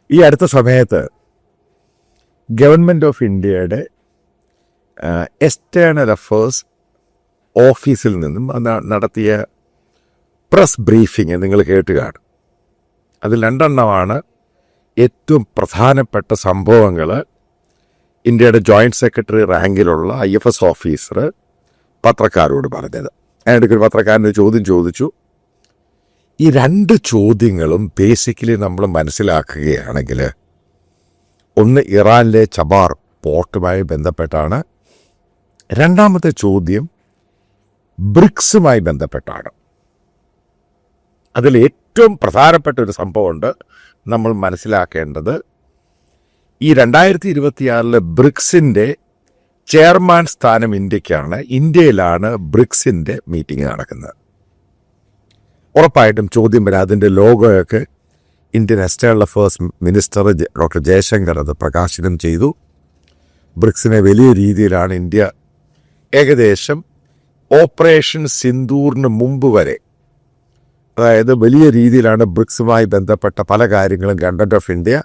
ഈ അടുത്ത സമയത്ത് ഗവൺമെൻറ് ഓഫ് ഇന്ത്യയുടെ എക്സ്റ്റേണൽ അഫേഴ്സ് ഓഫീസിൽ നിന്നും നടത്തിയ പ്രസ് ബ്രീഫിങ് നിങ്ങൾ കേട്ട് കാണും. അതിൽ രണ്ടെണ്ണമാണ് ഏറ്റവും പ്രധാനപ്പെട്ട സംഭവങ്ങൾ ഇന്ത്യയുടെ ജോയിൻറ്റ് സെക്രട്ടറി റാങ്കിലുള്ള IFS ഓഫീസർ പത്രക്കാരോട് പറഞ്ഞത്. അതിനിടയ്ക്ക് ഒരു പത്രക്കാരനൊരു ചോദ്യം ചോദിച്ചു. ഈ രണ്ട് ചോദ്യങ്ങളും ബേസിക്കലി നമ്മൾ മനസ്സിലാക്കുകയാണെങ്കിൽ, ഒന്ന് ഇറാനിലെ ചബാർ പോർട്ടുമായി ബന്ധപ്പെട്ടാണ്, രണ്ടാമത്തെ ചോദ്യം ബ്രിക്സുമായി ബന്ധപ്പെട്ടാണ്. അതിൽ ഏറ്റവും പ്രധാനപ്പെട്ട ഒരു സംഭവമുണ്ട് നമ്മൾ മനസ്സിലാക്കേണ്ടത്. ഈ 2026 ബ്രിക്സിൻ്റെ ചെയർമാൻ സ്ഥാനം ഇന്ത്യക്കാണ്. ഇന്ത്യയിലാണ് ബ്രിക്സിൻ്റെ മീറ്റിംഗ് നടക്കുന്നത്. ഉറപ്പായിട്ടും ചോദ്യം വരാം. അതിൻ്റെ ലോഗോയൊക്കെ Indian external affairs minister doctor Jaishankar അത് പ്രകാശനം ചെയ്തു. ബ്രിക്സിനെ വലിയ രീതിയിലാണ് ഇന്ത്യ ഏകദേശം ഓപ്പറേഷൻ സിന്ദൂറിന് മുമ്പ് വരെ, അതായത് വലിയ രീതിയിലാണ് ബ്രിക്സുമായി ബന്ധപ്പെട്ട പല കാര്യങ്ങളും ഗവൺമെൻറ് ഓഫ് ഇന്ത്യ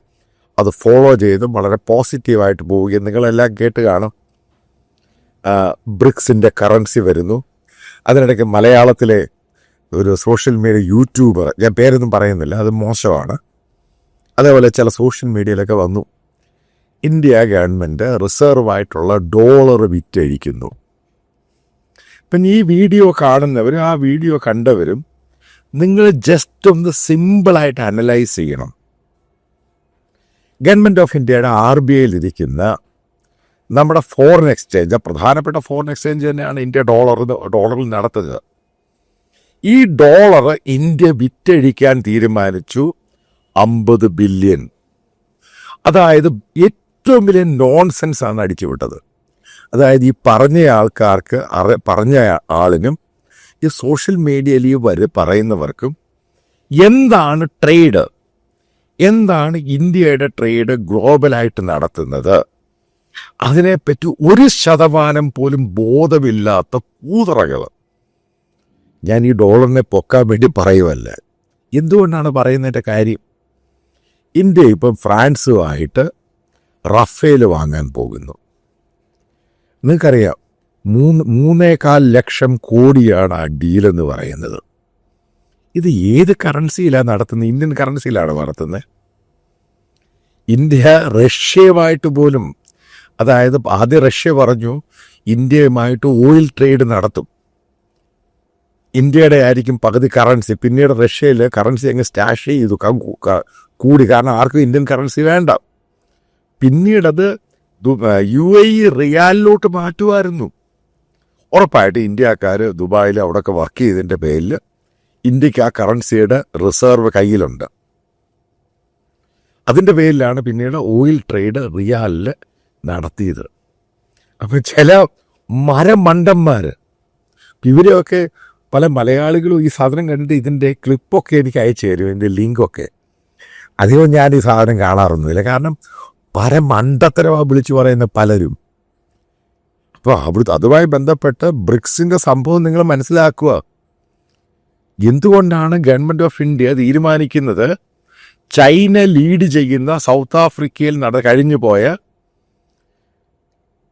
അത് ഫോളോ ചെയ്തും വളരെ പോസിറ്റീവായിട്ട് പോവുകയും നിങ്ങളെല്ലാം കേട്ട് കാണും. ബ്രിക്സിൻ്റെ കറൻസി വരുന്നു. അതിനിടയ്ക്ക് മലയാളത്തിലെ ഒരു സോഷ്യൽ മീഡിയ യൂട്യൂബർ, ഞാൻ പേരൊന്നും പറയുന്നില്ല, അത് മോശമാണ്, അതേപോലെ ചില സോഷ്യൽ മീഡിയയിലൊക്കെ വന്നു, ഇന്ത്യ ഗവൺമെൻറ് റിസർവായിട്ടുള്ള ഡോളർ വിറ്റഴിക്കുന്നു. ഇപ്പം ഈ വീഡിയോ കാണുന്നവരും ആ വീഡിയോ കണ്ടവരും നിങ്ങൾ ജസ്റ്റ് ഒന്ന് സിമ്പിളായിട്ട് അനലൈസ് ചെയ്യണം. ഗവൺമെൻറ് ഓഫ് ഇന്ത്യയുടെ RBIയിൽ ഇരിക്കുന്ന നമ്മുടെ ഫോറിൻ എക്സ്ചേഞ്ച്, പ്രധാനപ്പെട്ട ഫോറിൻ എക്സ്ചേഞ്ച് തന്നെയാണ് ഇന്ത്യ ഡോളറിൽ നടത്തുന്നത്. ഈ ഡോളർ ഇന്ത്യ വിറ്റഴിക്കാൻ തീരുമാനിച്ചു 50 ബില്യൺ. അതായത് ഏറ്റവും വലിയ നോൺസെൻസ് ആണ് അടിച്ചുവിട്ടത്. അതായത് ഈ പറഞ്ഞ ആൾക്കാർക്ക്, പറഞ്ഞ ആളിനും ഈ സോഷ്യൽ മീഡിയയിൽ പറയുന്നവർക്കും എന്താണ് ട്രേഡ്, എന്താണ് ഇന്ത്യയുടെ ട്രേഡ് ഗ്ലോബലായിട്ട് നടത്തുന്നത്, അതിനെപ്പറ്റി 1% പോലും ബോധമില്ലാത്ത കൂതറകൾ. ഞാൻ ഈ ഡോളറിനെ പൊക്കാൻ വേണ്ടി പറയുമല്ല. എന്തുകൊണ്ടാണ് പറയുന്നതിൻ്റെ കാര്യം, ഇന്ത്യ ഇപ്പം ഫ്രാൻസുമായിട്ട് റഫേൽ വാങ്ങാൻ പോകുന്നു. നിങ്ങൾക്കറിയാം 3.25 ലക്ഷം കോടിയാണ് ആ ഡീലെന്ന് പറയുന്നത്. ഇത് ഏത് കറൻസിയിലാണ് നടത്തുന്നത്? ഇന്ത്യൻ കറൻസിയിലാണ് നടത്തുന്നത്. ഇന്ത്യ റഷ്യയുമായിട്ട് പോലും, അതായത് ആദ്യം റഷ്യ പറഞ്ഞു ഇന്ത്യയുമായിട്ട് ഓയിൽ ട്രേഡ് നടത്തും, ഇന്ത്യയുടെ ആയിരിക്കും പകുതി കറൻസി. പിന്നീട് റഷ്യയിൽ കറൻസി അങ്ങ് സ്റ്റാഷ് ചെയ്തു കൂടി, കാരണം ആർക്കും ഇന്ത്യൻ കറൻസി വേണ്ട. പിന്നീടത് UAE റിയാലിലോട്ട് മാറ്റുമായിരുന്നു. ഉറപ്പായിട്ട് ഇന്ത്യക്കാർ ദുബായിൽ അവിടെയൊക്കെ വർക്ക് ചെയ്തതിൻ്റെ പേരിൽ ഇന്ത്യക്ക് ആ കറൻസിയുടെ റിസർവ് കയ്യിലുണ്ട്. അതിൻ്റെ പേരിലാണ് പിന്നീട് ഓയിൽ ട്രേഡ് റിയാലിൽ നടത്തിയത്. അപ്പം ചില മരമണ്ടന്മാർ, ഇവരെയൊക്കെ പല മലയാളികളും ഈ സാധനം കണ്ടിട്ട് ഇതിൻ്റെ ക്ലിപ്പൊക്കെ എനിക്ക് അയച്ചു തരും, ഇതിൻ്റെ ലിങ്കൊക്കെ. അധികം ഞാൻ ഈ സാധനം കാണാറൊന്നുമില്ല, കാരണം പരമണ്ടത്തരമാണ് വിളിച്ചു പറയുന്ന പലരും. അപ്പോൾ അതുമായി ബന്ധപ്പെട്ട് ബ്രിക്സിൻ്റെ സംഭവം നിങ്ങൾ മനസ്സിലാക്കുക. എന്തുകൊണ്ടാണ് ഗവൺമെൻറ് ഓഫ് ഇന്ത്യ തീരുമാനിക്കുന്നത് ചൈന ലീഡ് ചെയ്യുന്ന സൗത്ത് ആഫ്രിക്കയിൽ കഴിഞ്ഞു പോയ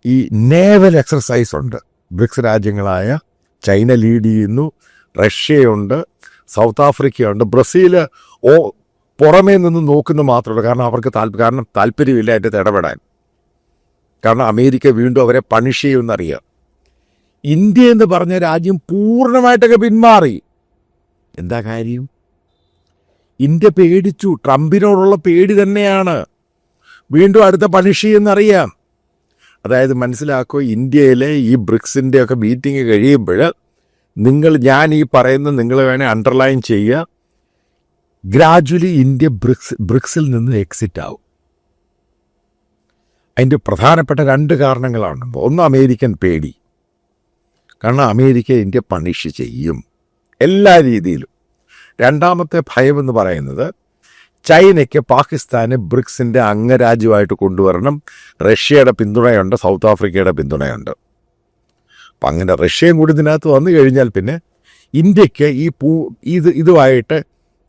ഈ നേവൽ എക്സർസൈസ് ഉണ്ട്. ബ്രിക്സ് രാജ്യങ്ങളായ ചൈന ലീഡ് ചെയ്യുന്നു, റഷ്യയുണ്ട്, സൗത്ത് ആഫ്രിക്കയുണ്ട്, ബ്രസീൽ പുറമേ നിന്ന് നോക്കുന്ന മാത്രമല്ല, കാരണം അവർക്ക് താല്പര്യമില്ല അതിൻ്റെ ഇടപെടാൻ. കാരണം അമേരിക്ക വീണ്ടും അവരെ പണിഷ് ചെയ്യുമെന്നറിയാം. ഇന്ത്യ എന്ന് പറഞ്ഞ രാജ്യം പൂർണ്ണമായിട്ടൊക്കെ പിന്മാറി. എന്താ കാര്യം? ഇന്ത്യ പേടിച്ചു. ട്രംപിനോടുള്ള പേടി തന്നെയാണ്. വീണ്ടും അടുത്ത പണിഷ് ചെയ്യുമെന്നറിയാം. അതായത് മനസ്സിലാക്കുക, ഇന്ത്യയിലെ ഈ ബ്രിക്സിൻ്റെ ഒക്കെ മീറ്റിംഗ് കഴിയുമ്പോൾ ഞാൻ ഈ പറയുന്നത് നിങ്ങൾ വേണേൽ അണ്ടർലൈൻ ചെയ്യുക, ഗ്രാജുവലി ഇന്ത്യ ബ്രിക്സിൽ നിന്ന് എക്സിറ്റ് ആവും. അതിൻ്റെ പ്രധാനപ്പെട്ട 2 കാരണങ്ങളാണ്. ഒന്ന് അമേരിക്കൻ പേടി, കാരണം അമേരിക്ക ഇന്ത്യ പണിഷ് ചെയ്യും എല്ലാ രീതിയിലും. രണ്ടാമത്തെ ഭയമെന്ന് പറയുന്നത് ചൈനയ്ക്ക് പാകിസ്ഥാന് ബ്രിക്സിൻ്റെ അംഗരാജ്യമായിട്ട് കൊണ്ടുവരണം. റഷ്യയുടെ പിന്തുണയുണ്ട്, സൗത്ത് ആഫ്രിക്കയുടെ പിന്തുണയുണ്ട്. അപ്പം അങ്ങനെ റഷ്യയും കൂടി ഇതിനകത്ത് വന്നു കഴിഞ്ഞാൽ പിന്നെ ഇന്ത്യക്ക് ഇതുമായിട്ട്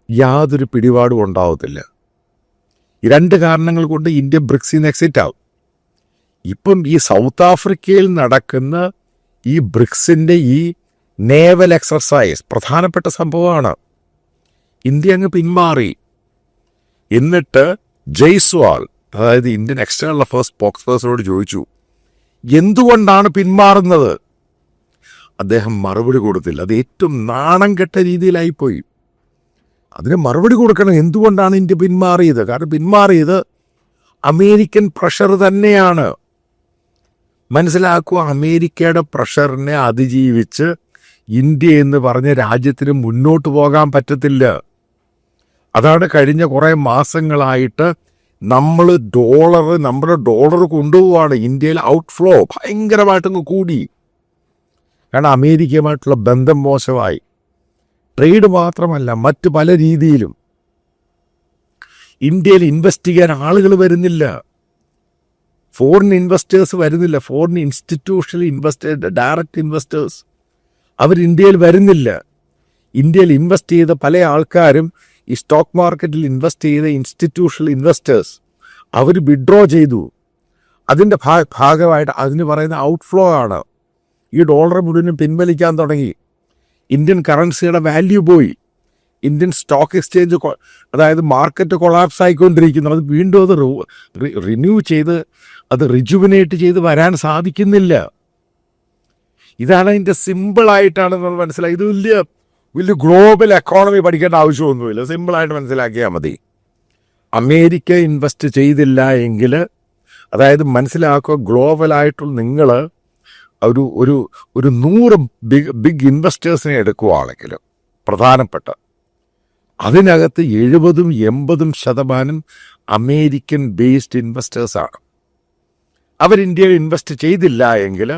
യാതൊരു പിടിപാടും ഉണ്ടാവത്തില്ല. ഈ 2 കാരണങ്ങൾ കൊണ്ട് ഇന്ത്യ ബ്രിക്സിൽ നിന്ന് എക്സിറ്റ് ആവും. ഇപ്പം ഈ സൗത്ത് ആഫ്രിക്കയിൽ നടക്കുന്ന ഈ ബ്രിക്സിൻ്റെ ഈ നേവൽ എക്സർസൈസ് പ്രധാനപ്പെട്ട സംഭവമാണ്. ഇന്ത്യ അങ്ങ് പിന്മാറി. എന്നിട്ട് ജയ്സ്വാൾ, അതായത് ഇന്ത്യൻ എക്സ്റ്റേണൽ അഫയേഴ്സ് സ്പോക്സ് പേഴ്സണോട് ചോദിച്ചു, എന്തുകൊണ്ടാണ് പിന്മാറുന്നത്? അദ്ദേഹം മറുപടി കൊടുത്തില്ല. അത് ഏറ്റവും നാണം കെട്ട രീതിയിലായിപ്പോയി. അതിന് മറുപടി കൊടുക്കണം. എന്തുകൊണ്ടാണ് ഇന്ത്യ പിന്മാറിയത്? കാരണം പിന്മാറിയത് അമേരിക്കൻ പ്രഷർ തന്നെയാണ്. മനസ്സിലാക്കുക, അമേരിക്കയുടെ പ്രഷറിനെ അതിജീവിച്ച് ഇന്ത്യ എന്ന് പറഞ്ഞ രാജ്യത്തിന് മുന്നോട്ട് പോകാൻ പറ്റത്തില്ല. അതാണ് കഴിഞ്ഞ കുറേ മാസങ്ങളായിട്ട് നമ്മുടെ ഡോളർ കൊണ്ടുപോവാണ്. ഇന്ത്യയിൽ ഔട്ട്ഫ്ലോ ഭയങ്കരമായിട്ടങ്ങ് കൂടി. കാരണം അമേരിക്കയുമായിട്ടുള്ള ബന്ധം മോശമായി. ട്രേഡ് മാത്രമല്ല, മറ്റ് പല രീതിയിലും ഇന്ത്യയിൽ ഇൻവെസ്റ്റ് ചെയ്യാൻ ആളുകൾ വരുന്നില്ല. ഫോറിൻ ഇൻവെസ്റ്റേഴ്സ് വരുന്നില്ല. Foreign institutional investors, direct investors അവർ ഇന്ത്യയിൽ വരുന്നില്ല. ഇന്ത്യയിൽ ഇൻവെസ്റ്റ് ചെയ്ത പല ആൾക്കാരും, ഈ സ്റ്റോക്ക് മാർക്കറ്റിൽ ഇൻവെസ്റ്റ് ചെയ്ത ഇൻസ്റ്റിറ്റ്യൂഷണൽ ഇൻവെസ്റ്റേഴ്സ് അവർ വിഡ്രോ ചെയ്തു. അതിൻ്റെ ഭാഗമായിട്ട് അതിന് പറയുന്ന ഔട്ട്ഫ്ലോ ആണ്. ഈ ഡോളർ മുഴുവനും പിൻവലിക്കാൻ തുടങ്ങി. ഇന്ത്യൻ കറൻസിയുടെ വാല്യൂ പോയി. ഇന്ത്യൻ സ്റ്റോക്ക് എക്സ്ചേഞ്ച്, അതായത് മാർക്കറ്റ് കൊളാപ്സ് ആയിക്കൊണ്ടിരിക്കുന്നു. അത് വീണ്ടും അത് റിന്യൂ ചെയ്ത് അത് റിജുവിനേറ്റ് ചെയ്ത് വരാൻ സാധിക്കുന്നില്ല. ഇതാണ് അതിൻ്റെ സിമ്പിളായിട്ടാണ് നമ്മൾ മനസ്സിലാക്കി. ഇത് വലിയ ഗ്ലോബൽ എക്കോണമി പഠിക്കേണ്ട ആവശ്യമൊന്നുമില്ല. സിമ്പിളായിട്ട് മനസ്സിലാക്കിയാൽ മതി. അമേരിക്ക ഇൻവെസ്റ്റ് ചെയ്തില്ല എങ്കിൽ, അതായത് മനസ്സിലാക്കുക, ഗ്ലോബലായിട്ടുള്ള നിങ്ങൾ ഒരു 100 ബിഗ് ഇൻവെസ്റ്റേഴ്സിനെ എടുക്കുകയാണെങ്കിൽ പ്രധാനപ്പെട്ട അതിനകത്ത് 70-80% അമേരിക്കൻ ബേസ്ഡ് ഇൻവെസ്റ്റേഴ്സാണ്. അവരിന്ത്യയിൽ ഇൻവെസ്റ്റ് ചെയ്തില്ല എങ്കിൽ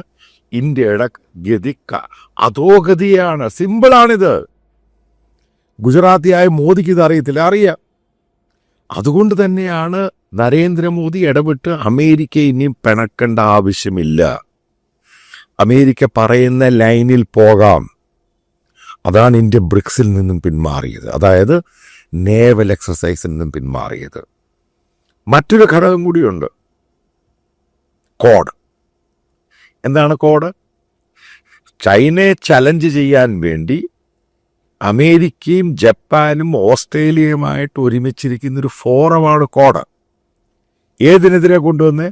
ഇന്ത്യയുടെ ഗതി അധോഗതിയാണ്. സിമ്പിളാണിത്. ഗുജറാത്തിയായ മോദിക്ക് ഇത് അറിയത്തില്ല, അറിയാം. അതുകൊണ്ട് തന്നെയാണ് നരേന്ദ്രമോദി ഇടപെട്ട് അമേരിക്ക ഇനിയും പിണക്കേണ്ട ആവശ്യമില്ല. അമേരിക്ക പറയുന്ന ലൈനിൽ പോകാം. അതാണ് ഇന്ത്യ ബ്രിക്സിൽ നിന്നും പിന്മാറിയത്, അതായത് നേവൽ എക്സർസൈസിൽ നിന്നും പിന്മാറിയത്. മറ്റൊരു ഘടകം കൂടിയുണ്ട്, കോഡ്. എന്താണ് കോഡ്? ചൈനയെ ചലഞ്ച് ചെയ്യാൻ വേണ്ടി അമേരിക്കയും ജപ്പാനും ഓസ്ട്രേലിയയുമായിട്ട് ഒരുമിച്ചിരിക്കുന്നൊരു ഫോറമാണ് കോഡ്. ഏതിനെതിരെ കൊണ്ടുവന്ന്?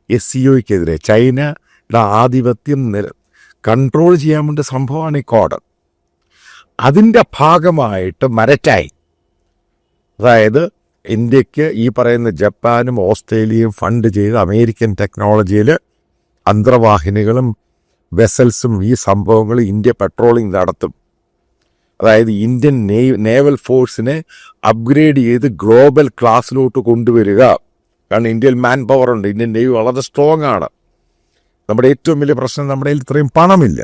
SCOയ്ക്കെതിരെ, ചൈനയുടെ ആധിപത്യം കൺട്രോൾ ചെയ്യാൻ വേണ്ട സംഭവമാണ് ഈ കോഡ്. അതിൻ്റെ ഭാഗമായിട്ട് മരറ്റായി, അതായത് ഇന്ത്യക്ക് ഈ പറയുന്ന ജപ്പാനും ഓസ്ട്രേലിയയും ഫണ്ട് ചെയ്ത് അമേരിക്കൻ ടെക്നോളജിയിൽ അന്തർവാഹിനികളും വെസൽസും ഈ സംഭവങ്ങൾ ഇന്ത്യ പെട്രോളിംഗ് നടത്തും. അതായത് ഇന്ത്യൻ നേവൽ ഫോഴ്സിനെ അപ്ഗ്രേഡ് ചെയ്ത് ഗ്ലോബൽ ക്ലാസ്സിലോട്ട് കൊണ്ടുവരിക. കാരണം ഇന്ത്യയിൽ മാൻ പവർ ഉണ്ട്, ഇന്ത്യൻ നേവി വളരെ സ്ട്രോങ് ആണ്. നമ്മുടെ ഏറ്റവും വലിയ പ്രശ്നം, നമ്മുടെ കയ്യിൽ ഇത്രയും പണമില്ല.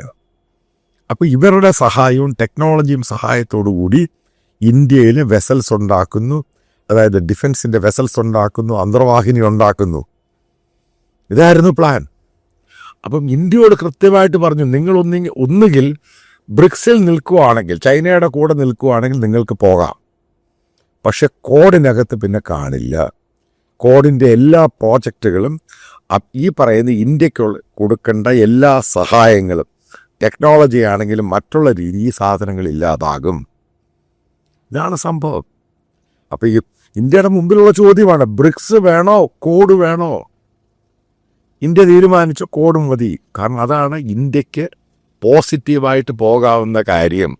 അപ്പോൾ ഇവരുടെ സഹായവും ടെക്നോളജിയും സഹായത്തോടു കൂടി ഇന്ത്യയിൽ വെസൽസ് ഉണ്ടാക്കുന്നു, അതായത് ഡിഫൻസിൻ്റെ വെസൽസ് ഉണ്ടാക്കുന്നു, അന്തർവാഹിനി ഉണ്ടാക്കുന്നു. ഇതായിരുന്നു പ്ലാൻ. അപ്പം ഇന്ത്യയോട് കൃത്യമായിട്ട് പറഞ്ഞു, നിങ്ങൾ ഒന്നുകിൽ ബ്രിക്സിൽ നിൽക്കുകയാണെങ്കിൽ, ചൈനയുടെ കൂടെ നിൽക്കുകയാണെങ്കിൽ നിങ്ങൾക്ക് പോകാം, പക്ഷെ കോഡിനകത്ത് പിന്നെ കാണില്ല. കോഡിൻ്റെ എല്ലാ പ്രോജക്റ്റുകളും ഈ പറയുന്ന ഇന്ത്യക്ക് കൊടുക്കേണ്ട എല്ലാ സഹായങ്ങളും, ടെക്നോളജി ആണെങ്കിലും മറ്റുള്ള ഈ സാധനങ്ങൾ ഇല്ലാതാകും. ഇതാണ് സംഭവം. അപ്പോൾ ഈ ഇന്ത്യയുടെ മുമ്പിലുള്ള ചോദ്യമാണ്, ബ്രിക്സ് വേണോ കോഡ് വേണോ? ഇന്ത്യ തീരുമാനിച്ചു കോഡ് മതി. കാരണം അതാണ് ഇന്ത്യക്ക് പോസിറ്റീവായിട്ട് പോകാവുന്ന കാര്യം.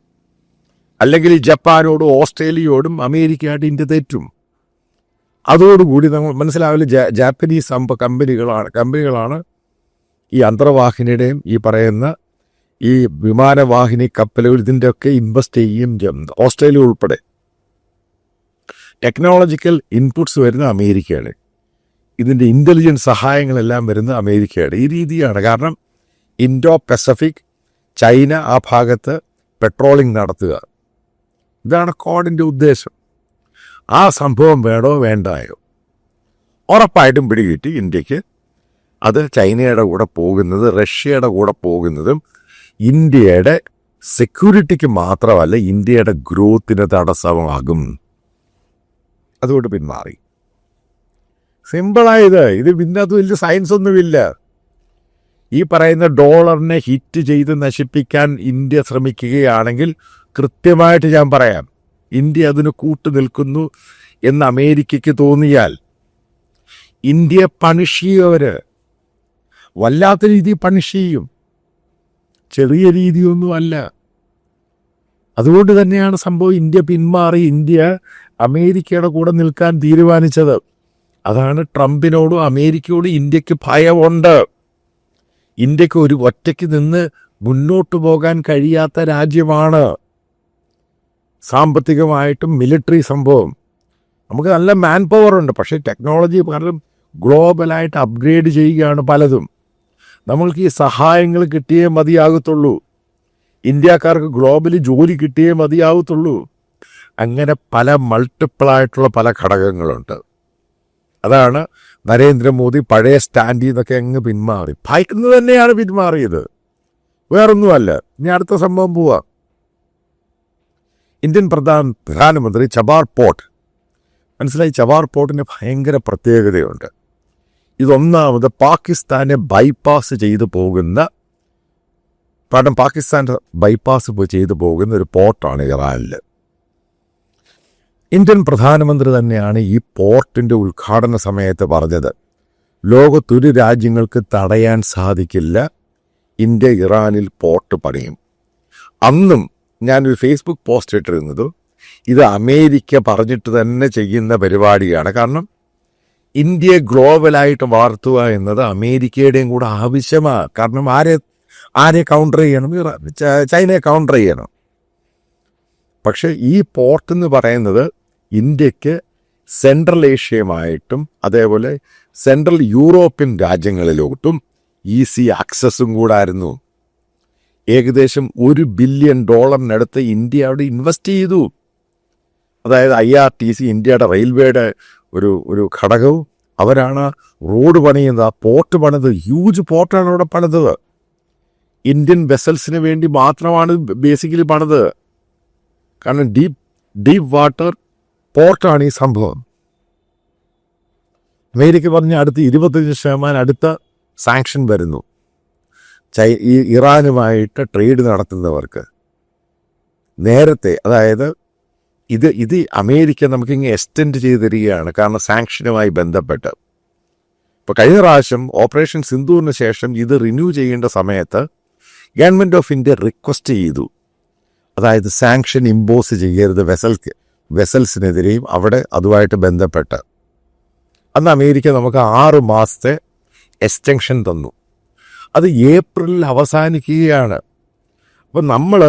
അല്ലെങ്കിൽ ജപ്പാനോടും ഓസ്ട്രേലിയയോടും അമേരിക്കയായിട്ട് ഇന്ത്യ തെറ്റും. അതോടുകൂടി നമ്മൾ മനസ്സിലാവില്ല, ജാപ്പനീസ് കമ്പനികളാണ് ഈ അന്തർവാഹിനിയുടെയും ഈ പറയുന്ന ഈ വിമാനവാഹിനി കപ്പലുകൾ ഇതിൻ്റെയൊക്കെ ഇൻവെസ്റ്റ് ചെയ്യുകയും, ഓസ്ട്രേലിയ ഉൾപ്പെടെ. ടെക്നോളജിക്കൽ ഇൻപുട്സ് വരുന്ന അമേരിക്കയാണ്, ഇതിൻ്റെ ഇൻ്റലിജൻസ് സഹായങ്ങളെല്ലാം വരുന്ന അമേരിക്കയാണ്. ഈ രീതിയാണ്. കാരണം ഇൻഡോ പസഫിക്, ചൈന ആ ഭാഗത്ത് പെട്രോളിംഗ് നടത്തുക, ഇതാണ് കോഡിൻ്റെ ഉദ്ദേശം. ആ സംഭവം വേണോ വേണ്ടായോ? ഉറപ്പായിട്ടും പിടികിട്ടി ഇന്ത്യക്ക്. അത് ചൈനയുടെ കൂടെ പോകുന്നത്, റഷ്യയുടെ കൂടെ പോകുന്നതും ഇന്ത്യയുടെ സെക്യൂരിറ്റിക്ക് മാത്രമല്ല, ഇന്ത്യയുടെ ഗ്രോത്തിന് തടസ്സമാകും. അതുകൊണ്ട് പിന്മാറി. സിമ്പിളായത്. ഇത് പിന്നെ അത് വലിയ സയൻസ് ഒന്നുമില്ല. ഈ പറയുന്ന ഡോളറിനെ ഹിറ്റ് ചെയ്ത് നശിപ്പിക്കാൻ ഇന്ത്യ ശ്രമിക്കുകയാണെങ്കിൽ കൃത്യമായിട്ട് ഞാൻ പറയാം, ഇന്ത്യ അതിന് കൂട്ടു നിൽക്കുന്നു എന്ന് അമേരിക്കയ്ക്ക് തോന്നിയാൽ ഇന്ത്യയെ പണിഷ് ചെയ്യും. അവർ വല്ലാത്ത രീതിയിൽ പണിഷ് ചെയ്യും, ചെറിയ രീതിയൊന്നുമല്ല. അതുകൊണ്ട് തന്നെയാണ് സംഭവം ഇന്ത്യ പിന്മാറി ഇന്ത്യ അമേരിക്കയുടെ കൂടെ നിൽക്കാൻ തീരുമാനിച്ചത്. അതാണ് ട്രംപിനോടും അമേരിക്കയോടും ഇന്ത്യക്ക് ഭയമുണ്ട്. ഇന്ത്യക്ക് ഒരു ഒറ്റയ്ക്ക് നിന്ന് മുന്നോട്ട് പോകാൻ കഴിയാത്ത രാജ്യമാണ്. സാമ്പത്തികമായിട്ടും മിലിറ്ററി സംഭവം നമുക്ക് നല്ല മാൻ പവർ ഉണ്ട്. പക്ഷേ ടെക്നോളജി കാരണം ഗ്ലോബലായിട്ട് അപ്ഗ്രേഡ് ചെയ്യുകയാണ് പലതും. നമ്മൾക്ക് ഈ സഹായങ്ങൾ കിട്ടിയേ മതിയാകത്തുള്ളൂ. ഇന്ത്യക്കാർക്ക് ഗ്ലോബലി ജോലി കിട്ടിയേ മതിയാകത്തുള്ളൂ. അങ്ങനെ പല മൾട്ടിപ്പിളായിട്ടുള്ള പല ഘടകങ്ങളുണ്ട്. അതാണ് നരേന്ദ്രമോദി പഴയ സ്റ്റാൻഡിൽ നിന്നൊക്കെ അങ്ങ് പിന്മാറി. ഭയക്കുന്നത് തന്നെയാണ് പിന്മാറിയത്, വേറൊന്നുമല്ല. ഇനി അടുത്ത സംഭവം പോവാം. ഇന്ത്യൻ പ്രധാനമന്ത്രി ചബാർ പോർട്ട്, മനസ്സിലായി, ചബാർ പോർട്ടിന് ഭയങ്കര പ്രത്യേകതയുണ്ട്. ഇതൊന്നാമത് പാകിസ്ഥാനെ ബൈപ്പാസ് ചെയ്തു പോകുന്ന, കാരണം പാകിസ്ഥാൻ ബൈപ്പാസ് ചെയ്തു പോകുന്ന ഒരു പോർട്ടാണ് ഇറാനിൽ. ഇന്ത്യൻ പ്രധാനമന്ത്രി തന്നെയാണ് ഈ പോർട്ടിൻ്റെ ഉദ്ഘാടന സമയത്ത് പറഞ്ഞത്, ലോകത്തൊരു രാജ്യങ്ങൾക്ക് തടയാൻ സാധിക്കില്ല, ഇന്ത്യ ഇറാനിൽ പോർട്ട് പണിയും. അന്നും ഞാനൊരു ഫേസ്ബുക്ക് പോസ്റ്റ് ഇട്ടിരുന്നത് ഇത് അമേരിക്ക പറഞ്ഞിട്ട് തന്നെ ചെയ്യുന്ന പരിപാടിയാണ്. കാരണം ഇന്ത്യയെ ഗ്ലോബലായിട്ട് വളർത്തുക എന്നത് അമേരിക്കയുടെയും കൂടെ ആവശ്യമാണ്. കാരണം ആരെ കൗണ്ടർ ചെയ്യണം? ചൈനയെ കൗണ്ടർ ചെയ്യണം. പക്ഷെ ഈ പോർട്ട് എന്ന് പറയുന്നത് ഇന്ത്യക്ക് സെൻട്രൽ ഏഷ്യയുമായിട്ടും അതേപോലെ സെൻട്രൽ യൂറോപ്യൻ രാജ്യങ്ങളിലോട്ടും ഈസി ആക്സസും കൂടായിരുന്നു. ഏകദേശം $1 ബില്യൺ ഇന്ത്യ അവിടെ ഇൻവെസ്റ്റ് ചെയ്തു. അതായത് IRTC, ഇന്ത്യയുടെ റെയിൽവേയുടെ ഒരു ഘടകവും അവരാണ് റോഡ് പണിയുന്നത്, ആ പോർട്ട് പണിത്. ഹ്യൂജ് പോർട്ടാണ് അവിടെ പണിതത്. ഇന്ത്യൻ വെസൽസിന് വേണ്ടി മാത്രമാണ് ബേസിക്കലി പണിത്. കാരണം ഡീപ്പ് വാട്ടർ പോർട്ടാണ് ഈ സംഭവം. അമേരിക്ക പറഞ്ഞ അടുത്ത് 25% അടുത്ത സാങ്ഷൻ വരുന്നു ഈ ഇറാനുമായിട്ട് ട്രേഡ് നടത്തുന്നവർക്ക്. നേരത്തെ അതായത് ഇത് അമേരിക്ക നമുക്കിങ്ങനെ എക്സ്റ്റെൻഡ് ചെയ്ത് തരികയാണ്, കാരണം സാങ്ഷനുമായി ബന്ധപ്പെട്ട്. ഇപ്പോൾ കഴിഞ്ഞ പ്രാവശ്യം ഓപ്പറേഷൻ സിന്ദൂറിന് ശേഷം ഇത് റിന്യൂ ചെയ്യേണ്ട സമയത്ത് ഗവൺമെൻറ് ഓഫ് ഇന്ത്യ റിക്വസ്റ്റ് ചെയ്തു, അതായത് സാങ്ഷൻ ഇമ്പോസ് ചെയ്യരുത് വെസൽസിനെതിരെയും അവിടെ അതുമായിട്ട് ബന്ധപ്പെട്ട്. അന്ന് അമേരിക്ക നമുക്ക് 6 മാസത്തെ എക്സ്റ്റൻഷൻ തന്നു. അത് ഏപ്രിലിൽ അവസാനിക്കുകയാണ്. അപ്പം നമ്മൾ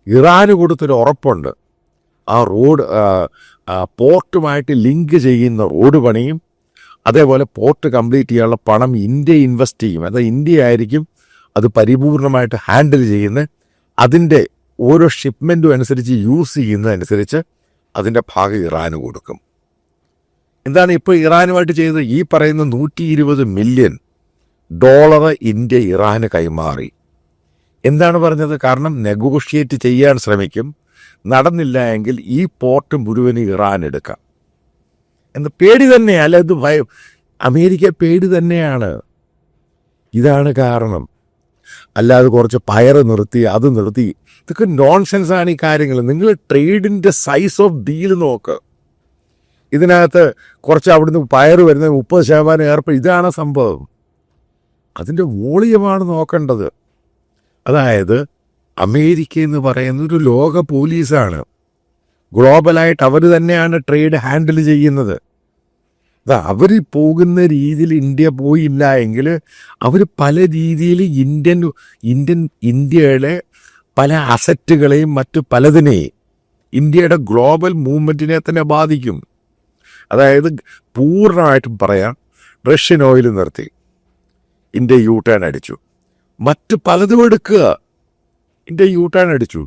ഇറാന് കൊടുത്തൊരു ഉറപ്പുണ്ട്, ആ റോഡ് പോർട്ടുമായിട്ട് ലിങ്ക് ചെയ്യുന്ന റോഡ് പണിയും അതേപോലെ പോർട്ട് കംപ്ലീറ്റ് ചെയ്യാനുള്ള പണം ഇന്ത്യ ഇൻവെസ്റ്റ് ചെയ്യും. അത് ഇന്ത്യ ആയിരിക്കും അത് പരിപൂർണമായിട്ട് ഹാൻഡിൽ ചെയ്യുന്നത്. അതിൻ്റെ ഓരോ ഷിപ്മെൻറ്റും അനുസരിച്ച് യൂസ് ചെയ്യുന്നതനുസരിച്ച് അതിൻ്റെ ഭാഗം ഇറാന് കൊടുക്കും. എന്താണ് ഇപ്പോൾ ഇറാനുമായിട്ട് ചെയ്തത്? ഈ പറയുന്ന $120 മില്യൺ ഇന്ത്യ ഇറാന് കൈമാറി. എന്താണ് പറഞ്ഞത്? കാരണം നെഗോഷിയേറ്റ് ചെയ്യാൻ ശ്രമിക്കും, നടന്നില്ല എങ്കിൽ ഈ പോർട്ട് മുഴുവൻ ഇറാൻ എടുക്കാം എന്ന പേടി തന്നെയല്ല. ഇത് അമേരിക്ക പേടി തന്നെയാണ്. ഇതാണ് കാരണം. അല്ലാതെ കുറച്ച് പയർ നിർത്തി അത് നിർത്തി, ഇതൊക്കെ നോൺസെൻസാണ് ഈ കാര്യങ്ങൾ. നിങ്ങൾ ട്രേഡിൻ്റെ സൈസ് ഓഫ് ഡീൽ നോക്ക്. ഇതിനകത്ത് കുറച്ച് അവിടുന്ന് പയർ വരുന്നത് 30% ഇതാണ് സംഭവം. അതിൻ്റെ വോളിയമാണ് നോക്കേണ്ടത്. അതായത് അമേരിക്ക എന്ന് പറയുന്ന ഒരു ലോക പോലീസാണ്. ഗ്ലോബലായിട്ട് അവർ തന്നെയാണ് ട്രേഡ് ഹാൻഡിൽ ചെയ്യുന്നത്. അവർ പോകുന്ന രീതിയിൽ ഇന്ത്യ പോയില്ല എങ്കിൽ അവർ പല രീതിയിൽ ഇന്ത്യയുടെ പല അസറ്റുകളെയും മറ്റു പലതിനെയും ഇന്ത്യയുടെ ഗ്ലോബൽ മൂവ്മെൻറ്റിനെ തന്നെ ബാധിക്കും. അതായത് പൂർണ്ണമായിട്ടും പറയാം, റഷ്യൻ ഓയിൽ നിർത്തി, ഇന്ത്യ യു ടേൺ അടിച്ചു. മറ്റ് പലതും എടുക്കുക, ഇന്ത്യ യു ടേൺ അടിച്ചു.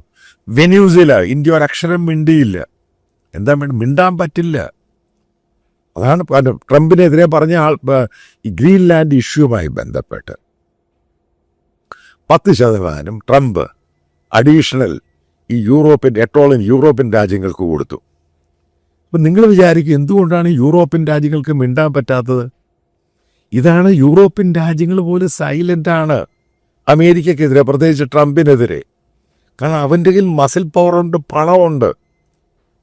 വെനസ്വേല, ഇന്ത്യ ഒരക്ഷരം മിണ്ടിയില്ല. എന്താ മിണ്ടാൻ പറ്റില്ല. അതാണ് ട്രംപിനെതിരെ പറഞ്ഞ ഈ ഗ്രീൻലാൻഡ് ഇഷ്യൂവുമായി ബന്ധപ്പെട്ട് 10% ട്രംപ് അഡീഷണൽ ഈ യൂറോപ്യൻ രാജ്യങ്ങൾക്ക് കൊടുത്തു. അപ്പം നിങ്ങൾ വിചാരിക്കും എന്തുകൊണ്ടാണ് യൂറോപ്യൻ രാജ്യങ്ങൾക്ക് മിണ്ടാൻ പറ്റാത്തത്? ഇതാണ് യൂറോപ്യൻ രാജ്യങ്ങൾ പോലും സൈലൻ്റാണ് അമേരിക്കക്കെതിരെ, പ്രത്യേകിച്ച് ട്രംപിനെതിരെ. കാരണം അവൻ്റെ കയ്യിൽ മസിൽ പവറുണ്ട്, പണമുണ്ട്,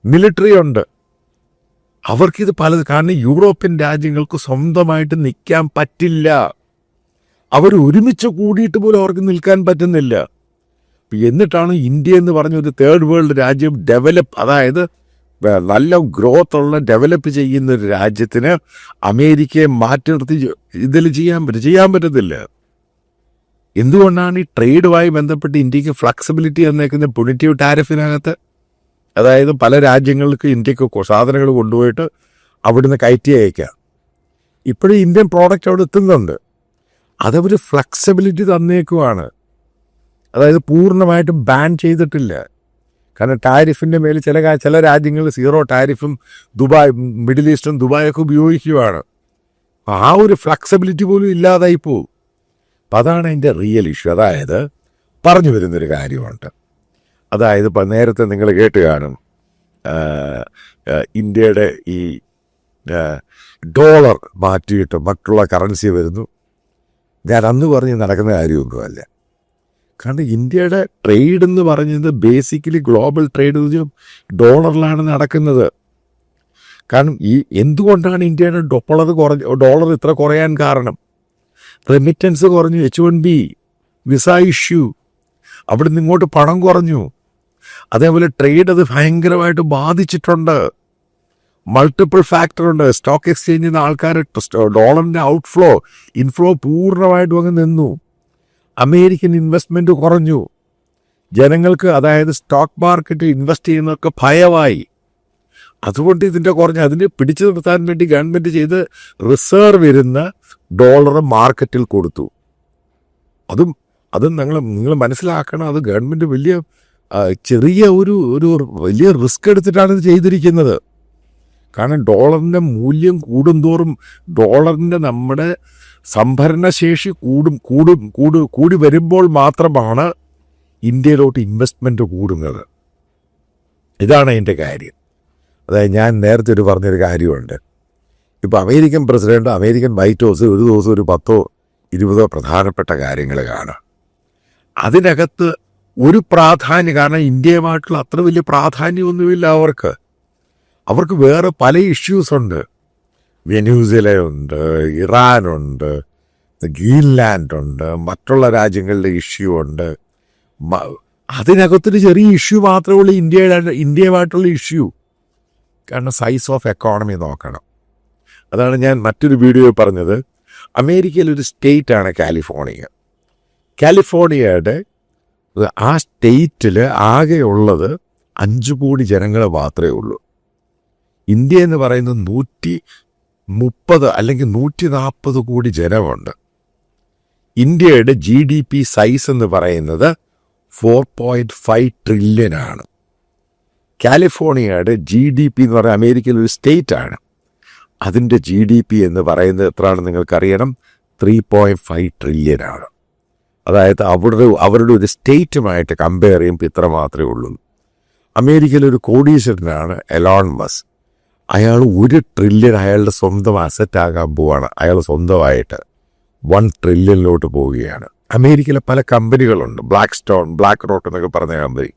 മിലിറ്ററി ഉണ്ട്. അവർക്കിത് കാരണം യൂറോപ്യൻ രാജ്യങ്ങൾക്ക് സ്വന്തമായിട്ട് നിൽക്കാൻ പറ്റില്ല. അവർ ഒരുമിച്ച് കൂടിയിട്ട് പോലും അവർക്ക് നിൽക്കാൻ പറ്റുന്നില്ല. എന്നിട്ടാണ് ഇന്ത്യ എന്ന് പറഞ്ഞ ഒരു തേർഡ് വേൾഡ് രാജ്യം അതായത് നല്ല ഗ്രോത്ത് ഉള്ള ഡെവലപ്പ് ചെയ്യുന്ന ഒരു രാജ്യത്തിന് അമേരിക്കയെ മാറ്റി നിർത്തി ഇതിൽ ചെയ്യാൻ പറ്റത്തില്ല. എന്തുകൊണ്ടാണ് ഈ ട്രേഡുമായി ബന്ധപ്പെട്ട് ഇന്ത്യക്ക് ഫ്ലെക്സിബിലിറ്റി എന്നേക്കുന്ന പുണിറ്റീവ് ടാരിഫിനകത്ത്? അതായത് പല രാജ്യങ്ങൾക്ക് ഇന്ത്യക്ക് സാധനങ്ങൾ കൊണ്ടുപോയിട്ട് അവിടുന്ന് കയറ്റി അയക്കാം. ഇപ്പോഴും ഇന്ത്യൻ പ്രോഡക്റ്റ് അവിടെ എത്തുന്നുണ്ട്. അതവർ ഫ്ലെക്സിബിലിറ്റി തന്നേക്കുവാണ്. അതായത് പൂർണ്ണമായിട്ടും ബാൻ ചെയ്തിട്ടില്ല. കാരണം ടാരിഫിൻ്റെ മേൽ ചില രാജ്യങ്ങൾ 0 ടാരിഫും മിഡിൽ ഈസ്റ്റും ദുബായൊക്കെ ഉപയോഗിക്കുകയാണ്. ആ ഒരു ഫ്ലെക്സിബിലിറ്റി പോലും ഇല്ലാതായി പോവും. അപ്പം അതാണ് അതിൻ്റെ റിയൽ ഇഷ്യൂ. അതായത് പറഞ്ഞു വരുന്നൊരു കാര്യമുണ്ട്. അതായത് ഇപ്പം നേരത്തെ നിങ്ങൾ കേട്ട് കാണും, ഇന്ത്യയുടെ ഈ ഡോളർ മാറ്റിയിട്ട് മറ്റുള്ള കറൻസി വരുന്നു. ഞാൻ അന്ന് പറഞ്ഞ് നടക്കുന്ന കാര്യമൊന്നുമല്ല. കാരണം ഇന്ത്യയുടെ ട്രേഡ് എന്ന് പറഞ്ഞത് ബേസിക്കലി ഗ്ലോബൽ ട്രേഡ് ഡോളറിലാണ് നടക്കുന്നത്. കാരണം എന്തുകൊണ്ടാണ് ഇന്ത്യയുടെ ഡോളർ ഇത്ര കുറയാൻ കാരണം? റെമിറ്റൻസ് കുറഞ്ഞു, H1B വിസ ഇഷ്യൂ, അവിടെ നിന്ന് ഇങ്ങോട്ട് പണം കുറഞ്ഞു. അതേപോലെ ട്രേഡ് അത് ഭയങ്കരമായിട്ട് ബാധിച്ചിട്ടുണ്ട്. മൾട്ടിപ്പിൾ ഫാക്ടറുണ്ട്. സ്റ്റോക്ക് എക്സ്ചേഞ്ചിൽ നിന്ന് ആൾക്കാർ ഡോളറിൻ്റെ ഇൻഫ്ലോ പൂർണ്ണമായിട്ടും അങ്ങ് നിന്നു. അമേരിക്കൻ ഇൻവെസ്റ്റ്മെൻറ്റ് കുറഞ്ഞു. ജനങ്ങൾക്ക്, അതായത് സ്റ്റോക്ക് മാർക്കറ്റ് ഇൻവെസ്റ്റ് ചെയ്യുന്നതൊക്കെ ഭയമായി. അതുകൊണ്ട് അതിന് പിടിച്ചു നിർത്താൻ വേണ്ടി ഗവൺമെൻറ് ചെയ്ത് റിസർവ് ഇരുന്ന ഡോളർ മാർക്കറ്റിൽ കൊടുത്തു. അതും നിങ്ങൾ മനസ്സിലാക്കണം. അത് ഗവൺമെൻറ് ചെറിയ ഒരു വലിയ റിസ്ക് എടുത്തിട്ടാണ് ഇത് ചെയ്തിരിക്കുന്നത്. കാരണം ഡോളറിൻ്റെ മൂല്യം കൂടുന്തോറും ഡോളറിൻ്റെ നമ്മുടെ സംഭരണശേഷി കൂടി വരുമ്പോൾ മാത്രമാണ് ഇന്ത്യയിലോട്ട് ഇൻവെസ്റ്റ്മെൻറ്റ് കൂടുന്നത്. ഇതാണ് അതിൻ്റെ കാര്യം. അതായത് ഞാൻ നേരത്തെ പറഞ്ഞൊരു കാര്യമുണ്ട്. ഇപ്പോൾ American president, American white house ഒരു ദിവസം ഒരു 10-20 പ്രധാനപ്പെട്ട കാര്യങ്ങൾ കാണാം. അതിനകത്ത് ഒരു പ്രാധാന്യം, കാരണം ഇന്ത്യയുമായിട്ടുള്ള അത്ര വലിയ പ്രാധാന്യമൊന്നുമില്ല അവർക്ക് വേറെ പല ഇഷ്യൂസുണ്ട്. വെനസ്വേലയുണ്ട്, ഇറാനുണ്ട്, ഗ്രീൻലാൻഡുണ്ട്, മറ്റുള്ള രാജ്യങ്ങളുടെ ഇഷ്യൂ ഉണ്ട്. അതിനകത്തൊരു ചെറിയ ഇഷ്യൂ മാത്രമേ ഉള്ളൂ ഇന്ത്യയുമായിട്ടുള്ള ഇഷ്യൂ. കാരണം സൈസ് ഓഫ് എക്കോണമി നോക്കണം. അതാണ് ഞാൻ മറ്റൊരു വീഡിയോയിൽ പറഞ്ഞത്. അമേരിക്കയിലൊരു സ്റ്റേറ്റാണ് കാലിഫോർണിയയുടെ ആ സ്റ്റേറ്റിൽ ആകെയുള്ളത് 5 കോടി ജനങ്ങൾ മാത്രമേ ഉള്ളൂ. ഇന്ത്യ എന്ന് പറയുന്നത് 130 അല്ലെങ്കിൽ 140 കോടി ജനമുണ്ട്. ഇന്ത്യയുടെ GDP സൈസ് എന്ന് പറയുന്നത് 4.5 ട്രില്യനാണ്. കാലിഫോർണിയയുടെ GDP എന്ന് പറയുന്നത് അമേരിക്കയിലൊരു സ്റ്റേറ്റാണ്. അതിൻ്റെ GDP എന്ന് പറയുന്നത് എത്രയാണെന്ന് നിങ്ങൾക്കറിയണം, 3.5 ട്രില്യനാണ്. അതായത് അവരുടെ ഒരു സ്റ്റേറ്റുമായിട്ട് കമ്പയർ ചെയ്യുമ്പോൾ ഇത്ര മാത്രമേ ഉള്ളൂ. അമേരിക്കയിലൊരു കോടീശ്വരനാണ് എലോൺ മസ്ക്. അയാൾ 1 ട്രില്യൺ അയാളുടെ സ്വന്തം അസറ്റ് ആകാൻ പോവാണ്. അയാൾ സ്വന്തമായിട്ട് 1 ട്രില്യണിലോട്ട് പോവുകയാണ്. അമേരിക്കയിലെ പല കമ്പനികളുണ്ട്, ബ്ലാക്ക് റോക്ക് എന്നൊക്കെ പറഞ്ഞ കമ്പനി.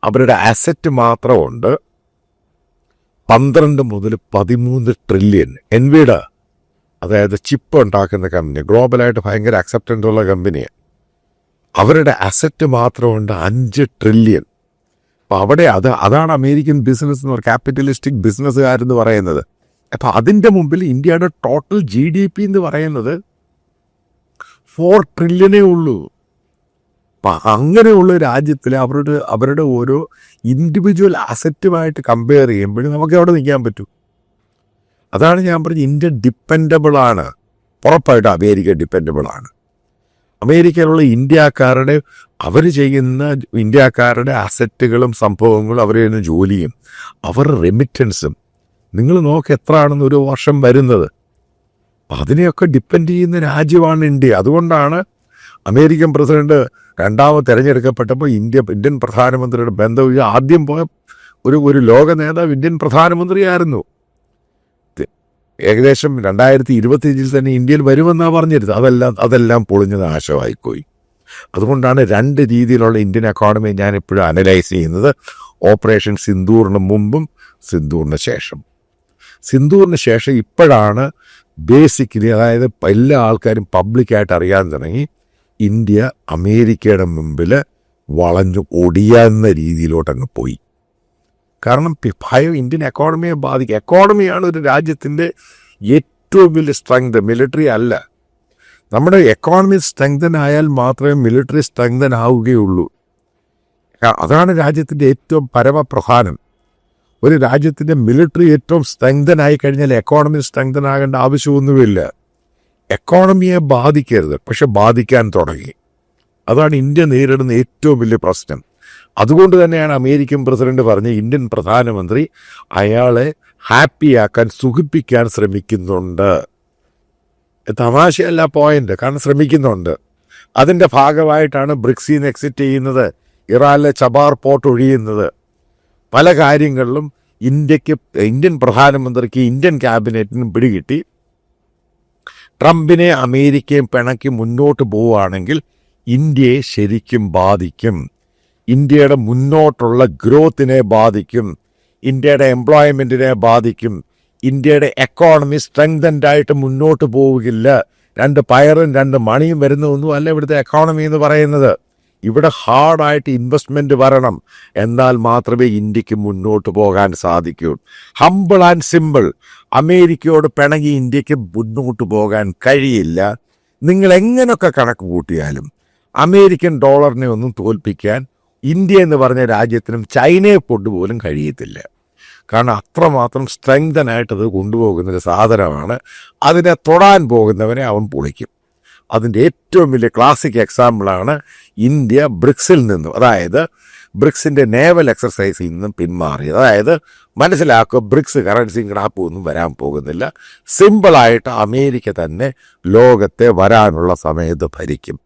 അവരുടെ അസറ്റ് മാത്രമുണ്ട് 12 മുതൽ 13 ട്രില്യൺ. എൻവിഡ, അതായത് ചിപ്പ് ഉണ്ടാക്കുന്ന കമ്പനി, ഗ്ലോബലായിട്ട് ഭയങ്കര അക്സെപ്റ്റൻസ് ഉള്ള കമ്പനിയാണ്. അവരുടെ അസറ്റ് മാത്രമുണ്ട് 5 ട്രില്യൺ. അപ്പം അവിടെ അതാണ് അമേരിക്കൻ ബിസിനസ് എന്ന് പറയുന്നത്, ക്യാപിറ്റലിസ്റ്റിക് ബിസിനസ്സുകാരെന്ന് പറയുന്നത്. അപ്പം അതിൻ്റെ മുമ്പിൽ ഇന്ത്യയുടെ ടോട്ടൽ GDP എന്ന് പറയുന്നത് 4 ട്രില്യനേ ഉള്ളൂ. അപ്പം അങ്ങനെയുള്ള രാജ്യത്തിൽ അവരുടെ ഓരോ ഇൻഡിവിജ്വൽ അസറ്റുമായിട്ട് കമ്പയർ ചെയ്യുമ്പോഴും നമുക്ക് അവിടെ നിൽക്കാൻ പറ്റും. അതാണ് ഞാൻ പറഞ്ഞത്, ഇന്ത്യ ഡിപ്പെൻഡബിളാണ്. ഉറപ്പായിട്ടും അമേരിക്ക ഡിപ്പെൻഡബിളാണ്. അമേരിക്കയിലുള്ള അവർ ചെയ്യുന്ന ഇന്ത്യക്കാരുടെ അസറ്റുകളും സംഭവങ്ങളും അവർ ചെയ്യുന്ന ജോലിയും അവരുടെ റെമിറ്റൻസും നിങ്ങൾ നോക്ക് എത്രയാണെന്ന് ഒരു വർഷം വരുന്നത്. അതിനെയൊക്കെ ഡിപ്പെൻഡ് ചെയ്യുന്ന രാജ്യമാണ് ഇന്ത്യ. അതുകൊണ്ടാണ് അമേരിക്കൻ പ്രസിഡന്റ് രണ്ടാമത് തിരഞ്ഞെടുക്കപ്പെട്ടപ്പോൾ ഇന്ത്യൻ പ്രധാനമന്ത്രിയുടെ ബന്ധം ആദ്യം പോയ ഒരു ലോക നേതാവ് ഇന്ത്യൻ പ്രധാനമന്ത്രിയായിരുന്നു. ഏകദേശം 2025 തന്നെ ഇന്ത്യയിൽ വരുമെന്നാണ് പറഞ്ഞിരുന്നത്. അതെല്ലാം പൊളിഞ്ഞ നാശമായിപ്പോയി. അതുകൊണ്ടാണ് രണ്ട് രീതിയിലുള്ള ഇന്ത്യൻ എക്കോണമി ഞാൻ എപ്പോഴും അനലൈസ് ചെയ്യുന്നത്. ഓപ്പറേഷൻ സിന്ദൂറിന് മുമ്പും സിന്ദൂറിന് ശേഷം. സിന്ദൂറിന് ശേഷം ഇപ്പോഴാണ് ബേസിക്കലി, അതായത് എല്ലാ ആൾക്കാരും പബ്ലിക്കായിട്ട് അറിയാൻ തുടങ്ങി ഇന്ത്യ അമേരിക്കയുടെ മുമ്പിൽ വളഞ്ഞു ഒടിയാവുന്ന രീതിയിലോട്ടങ്ങ് പോയി. കാരണം ഭയം ഇന്ത്യൻ എക്കോണമിയെ ബാധിക്കും. എക്കോണമിയാണ് ഒരു രാജ്യത്തിൻ്റെ ഏറ്റവും വലിയ സ്ട്രെങ്ത്, മിലിറ്ററി അല്ല. നമ്മുടെ എക്കോണമി സ്ട്രെങ്തൻ ആയാൽ മാത്രമേ മിലിറ്ററി സ്ട്രെങ്തൻ ആവുകയുള്ളൂ. അതാണ് രാജ്യത്തിൻ്റെ ഏറ്റവും പരമപ്രധാനം. ഒരു രാജ്യത്തിൻ്റെ മിലിറ്ററി ഏറ്റവും സ്ട്രെങ്തൻ ആയി കഴിഞ്ഞാൽ എക്കോണമി സ്ട്രെങ്തൻ ആകേണ്ട ആവശ്യമൊന്നുമില്ല. എക്കോണമിയെ ബാധിക്കരുത്, പക്ഷെ ബാധിക്കാൻ തുടങ്ങി. അതാണ് ഇന്ത്യ നേരിടുന്ന ഏറ്റവും വലിയ പ്രശ്നം. അതുകൊണ്ട് തന്നെയാണ് അമേരിക്കൻ പ്രസിഡന്റ് പറഞ്ഞ് ഇന്ത്യൻ പ്രധാനമന്ത്രി അയാളെ ഹാപ്പിയാക്കാൻ, സുഖിപ്പിക്കാൻ ശ്രമിക്കുന്നുണ്ട്. തമാശയല്ല പോയിന്റ്, കാരണം ശ്രമിക്കുന്നുണ്ട്. അതിൻ്റെ ഭാഗമായിട്ടാണ് ബ്രിക്സിൽ നിന്ന് എക്സിറ്റ് ചെയ്യുന്നത്, ഇറാനിലെ ചബാർ പോർട്ട് ഒഴിയുന്നത്. പല കാര്യങ്ങളിലും ഇന്ത്യൻ പ്രധാനമന്ത്രിക്ക്, ഇന്ത്യൻ ക്യാബിനറ്റിനും പിടികിട്ടി ട്രംപിനെ അമേരിക്കയും പിണക്കി മുന്നോട്ട് പോവുകയാണെങ്കിൽ ഇന്ത്യയെ ശരിക്കും ബാധിക്കും. ഇന്ത്യയുടെ മുന്നോട്ടുള്ള ഗ്രോത്തിനെ ബാധിക്കും, ഇന്ത്യയുടെ എംപ്ലോയ്മെൻറ്റിനെ ബാധിക്കും. ഇന്ത്യയുടെ എക്കോണമി സ്ട്രെങ്തൻഡ് ആയിട്ട് മുന്നോട്ട് പോവുകയില്ല. 2 പയറും 2 മണിയും വരുന്നതൊന്നും അല്ല ഇവിടുത്തെ എക്കോണമി എന്ന് പറയുന്നത്. ഇവിടെ ഹാർഡായിട്ട് ഇൻവെസ്റ്റ്മെൻറ്റ് വരണം, എന്നാൽ മാത്രമേ ഇന്ത്യക്ക് മുന്നോട്ട് പോകാൻ സാധിക്കൂ. Humble and simple. അമേരിക്കയോട് പിണങ്ങി ഇന്ത്യക്ക് മുന്നോട്ട് പോകാൻ കഴിയില്ല. നിങ്ങൾ എങ്ങനെയൊക്കെ കണക്ക് കൂട്ടിയാലും അമേരിക്കൻ ഡോളറിനെ ഒന്നും തോൽപ്പിക്കാൻ ഇന്ത്യ എന്ന് പറഞ്ഞ രാജ്യത്തിനും ചൈനയെ കൊണ്ടുപോലും കഴിയത്തില്ല. കാരണം അത്രമാത്രം സ്ട്രെങ്തനായിട്ടത് കൊണ്ടുപോകുന്നൊരു സാധനമാണ്. അതിനെ തൊടാൻ പോകുന്നവനെ അവൻ പൊളിക്കും. അതിൻ്റെ ഏറ്റവും വലിയ ക്ലാസിക് എക്സാമ്പിളാണ് ഇന്ത്യ ബ്രിക്സിൽ നിന്നും, അതായത് ബ്രിക്സിൻ്റെ നേവൽ എക്സർസൈസിൽ നിന്നും പിന്മാറിയത്. അതായത് മനസ്സിലാക്കുക, ബ്രിക്സ് കറൻസിയും കിടാപ്പും ഒന്നും വരാൻ പോകുന്നില്ല. സിമ്പിളായിട്ട് അമേരിക്ക തന്നെ ലോകത്തെ വരാനുള്ള സമയത്ത് ഭരിക്കും.